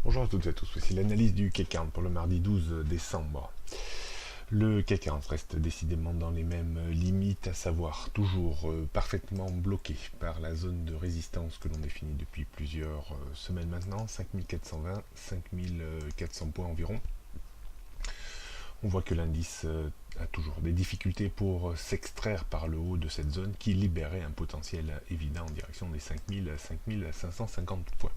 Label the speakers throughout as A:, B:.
A: Bonjour à toutes et à tous, voici l'analyse du CAC 40 pour le mardi 12 décembre. Le CAC 40 reste décidément dans les mêmes limites, à savoir toujours parfaitement bloqué par la zone de résistance que l'on définit depuis plusieurs semaines maintenant, 5420, 5400 points environ. On voit que l'indice a toujours des difficultés pour s'extraire par le haut de cette zone qui libérait un potentiel évident en direction des 5000 à 5550 points.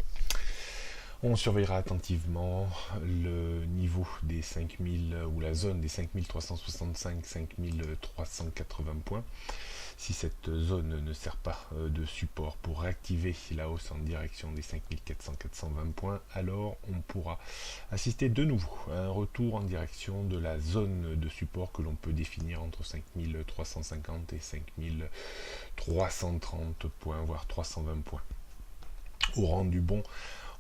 A: On surveillera attentivement le niveau des 5000 ou la zone des 5365-5380 points. Si cette zone ne sert pas de support pour réactiver la hausse en direction des 5400-420 points, alors on pourra assister de nouveau à un retour en direction de la zone de support que l'on peut définir entre 5350 et 5330 points, voire 320 points. Au rang du bon,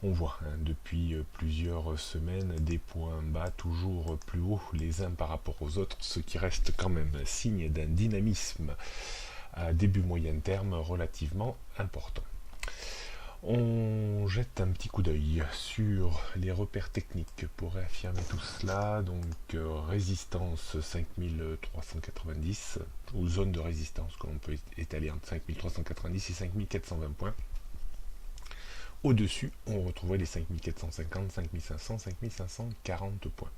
A: on voit depuis plusieurs semaines des points bas toujours plus hauts les uns par rapport aux autres, ce qui reste quand même signe d'un dynamisme à début moyen terme relativement important. On jette un petit coup d'œil sur les repères techniques pour réaffirmer tout cela. Donc résistance 5390 ou zone de résistance que l'on peut étaler entre 5390 et 5420 points. Au-dessus, on retrouvait les 5450, 5500, 5540 points.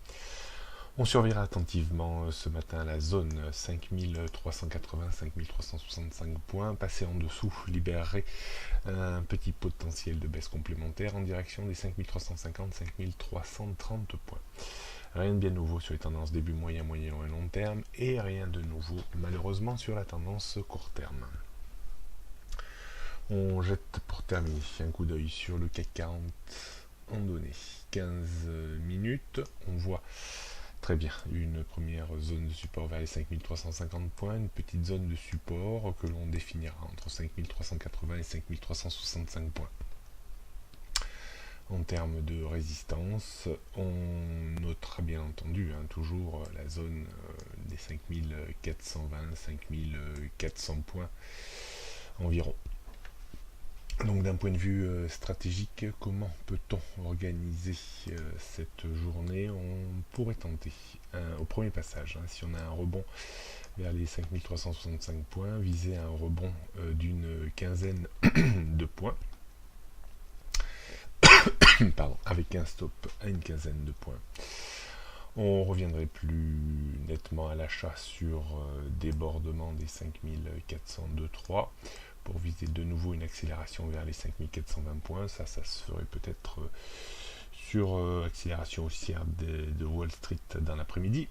A: On surveillera attentivement ce matin la zone 5380, 5365 points. Passer en dessous libérerait un petit potentiel de baisse complémentaire en direction des 5350, 5330 points. Rien de bien nouveau sur les tendances début moyen, moyen et long terme, et rien de nouveau malheureusement sur la tendance court terme. On jette pour terminer un coup d'œil sur le CAC 40 en données 15 minutes. On voit très bien une première zone de support vers les 5350 points, une petite zone de support que l'on définira entre 5380 et 5365 points. En termes de résistance, on notera bien entendu toujours la zone des 5420, 5400 points environ. Donc d'un point de vue stratégique, comment peut-on organiser cette journée? On pourrait tenter au premier passage, si on a un rebond vers les 5365 points, viser un rebond d'une quinzaine de points, pardon, avec un stop à une quinzaine de points. On reviendrait plus nettement à l'achat sur débordement des 5402.3 pour viser de nouveau une accélération vers les 5420 points. Ça se ferait peut-être sur accélération haussière de Wall Street dans l'après-midi.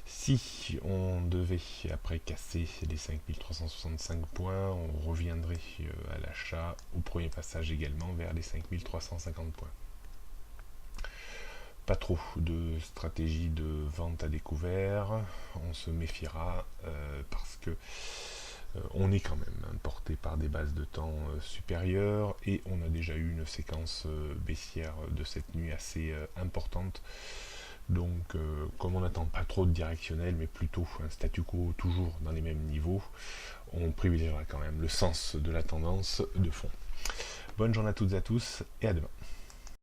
A: Si on devait après casser les 5365 points, on reviendrait à l'achat au premier passage également vers les 5350 points. Pas trop de stratégie de vente à découvert, on se méfiera parce que on est quand même porté par des bases de temps supérieures et on a déjà eu une séquence baissière de cette nuit assez importante. Donc comme on n'attend pas trop de directionnel mais plutôt un statu quo toujours dans les mêmes niveaux, on privilégiera quand même le sens de la tendance de fond. Bonne journée à toutes et à tous et à demain.